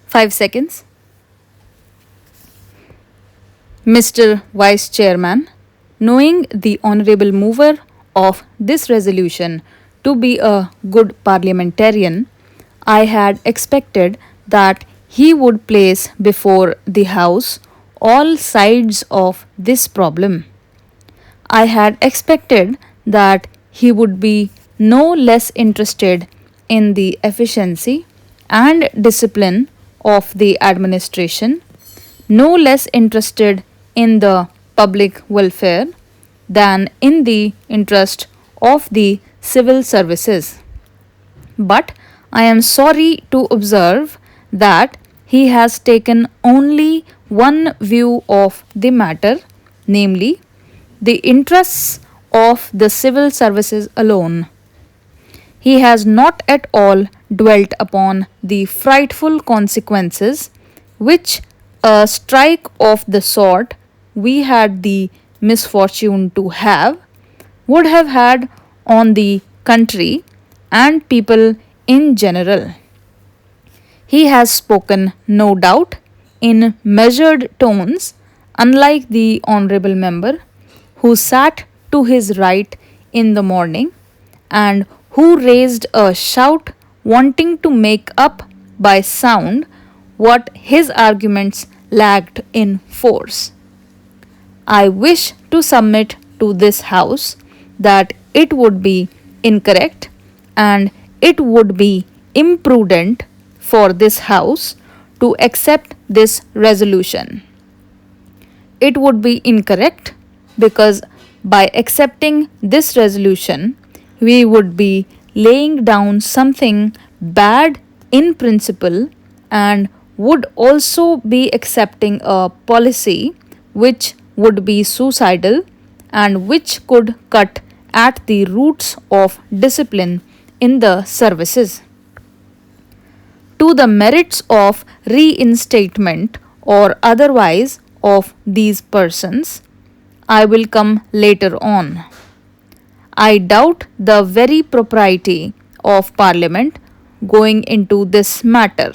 5 seconds. Mr. Vice Chairman, knowing the Honorable Mover of this resolution to be a good parliamentarian, I had expected that he would place before the House all sides of this problem. I had expected that he would be no less interested in the efficiency and discipline of the administration, no less interested in the public welfare than in the interest of the civil services. But I am sorry to observe that he has taken only one view of the matter, namely, the interests of the civil services alone. He has not at all dwelt upon the frightful consequences which a strike of the sort we had the misfortune to have would have had on the country and people in general. He has spoken, no doubt, in measured tones, unlike the Honourable Member who sat to his right in the morning and who raised a shout wanting to make up by sound what his arguments lacked in force. I wish to submit to this House that it would be incorrect and it would be imprudent for this House to accept this resolution. It would be incorrect because by accepting this resolution, we would be laying down something bad in principle and would also be accepting a policy which would be suicidal and which could cut at the roots of discipline in the services. To the merits of reinstatement or otherwise of these persons, I will come later on. I doubt the very propriety of Parliament going into this matter.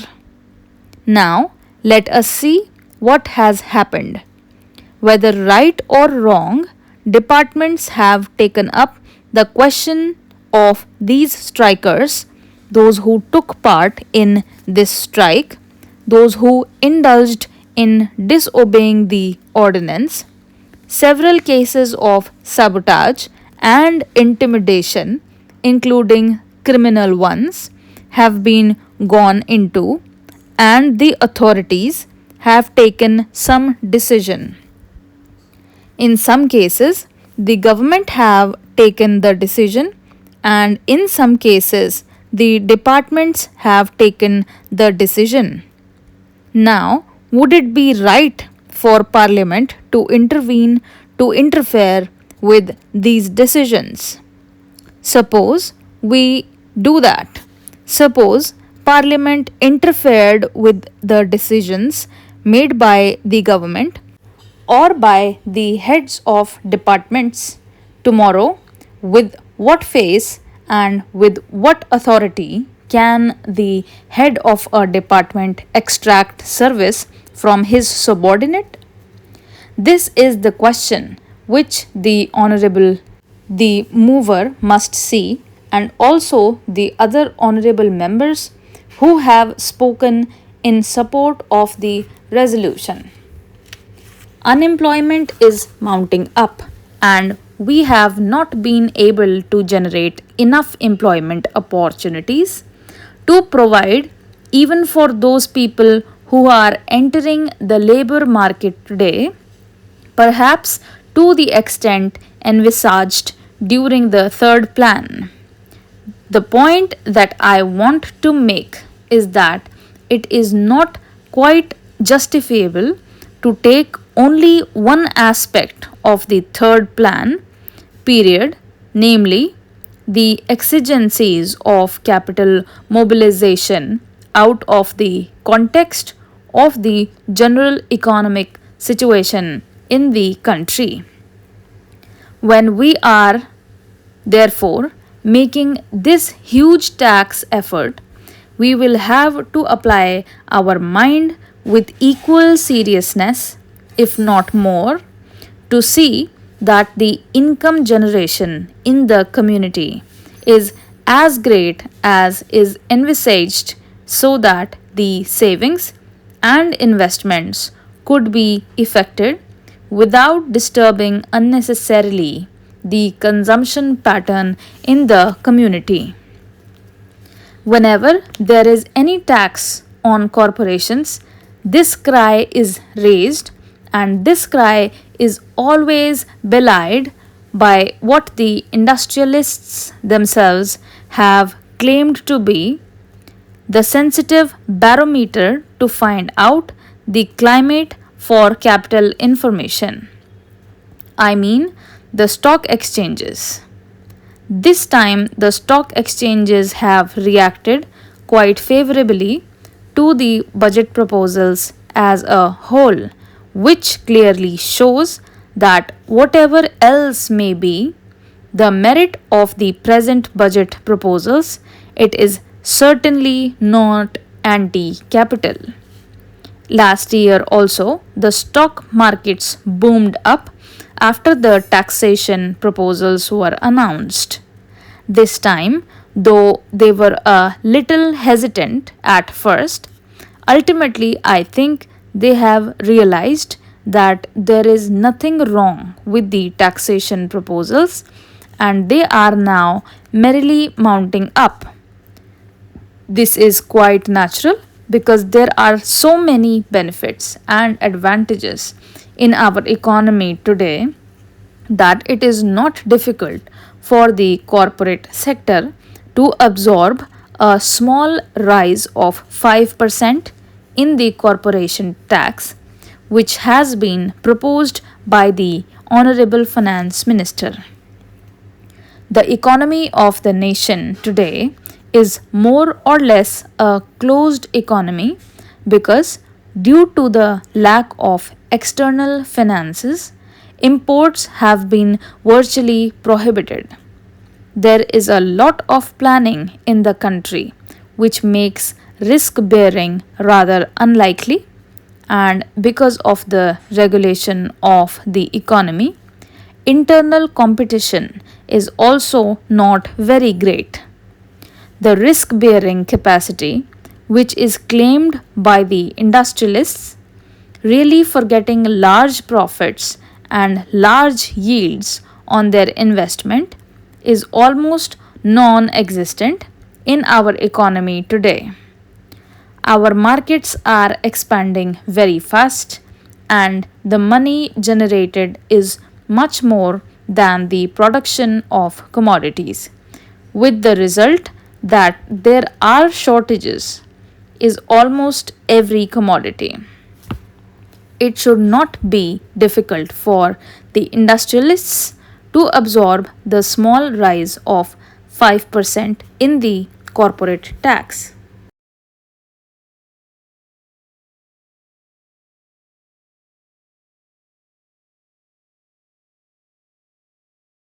Now, let us see what has happened. Whether right or wrong, departments have taken up the question of these strikers, those who took part in this strike, those who indulged in disobeying the ordinance. Several cases of sabotage and intimidation, including criminal ones, have been gone into, and the authorities have taken some decision. In some cases, the government have taken the decision, and in some cases, the departments have taken the decision. Now, would it be right for Parliament to intervene to interfere with these decisions? Suppose we do that. Suppose Parliament interfered with the decisions made by the government or by the heads of departments. Tomorrow, with what face and with what authority can the head of a department extract service from his subordinate? This is the question which the Honourable, the mover, must see, and also the other Honourable members who have spoken in support of the resolution. Unemployment is mounting up, and we have not been able to generate enough employment opportunities to provide even for those people who are entering the labor market today, perhaps to the extent envisaged during the third plan. The point that I want to make is that it is not quite justifiable to take only one aspect of the third plan, period, namely the exigencies of capital mobilization out of the context of the general economic situation in the country. When we are, therefore, making this huge tax effort, we will have to apply our mind with equal seriousness, if not more, to see that the income generation in the community is as great as is envisaged, so that the savings and investments could be effected without disturbing unnecessarily the consumption pattern in the community. Whenever there is any tax on corporations, this cry is raised, and this cry is always belied by what the industrialists themselves have claimed to be the sensitive barometer to find out the climate for capital information. I mean, the stock exchanges. This time, the stock exchanges have reacted quite favorably to the budget proposals as a whole, which clearly shows that whatever else may be the merit of the present budget proposals, it is certainly not anti capital. Last year also, the stock markets boomed up after the taxation proposals were announced. This time, though they were a little hesitant at first, ultimately I think they have realized that there is nothing wrong with the taxation proposals, and they are now merrily mounting up. This is quite natural because there are so many benefits and advantages in our economy today that it is not difficult for the corporate sector to absorb a small rise of 5% in the corporation tax, which has been proposed by the Honorable Finance Minister. The economy of the nation today is more or less a closed economy because, due to the lack of external finances, imports have been virtually prohibited. There is a lot of planning in the country, which makes risk bearing rather unlikely, and because of the regulation of the economy, internal competition is also not very great. The risk bearing capacity, which is claimed by the industrialists, really forgetting large profits and large yields on their investment, is almost non existent in our economy today. Our markets are expanding very fast, and the money generated is much more than the production of commodities, with the result that there are shortages is almost every commodity. It should not be difficult for the industrialists to absorb the small rise of 5% in the corporate tax.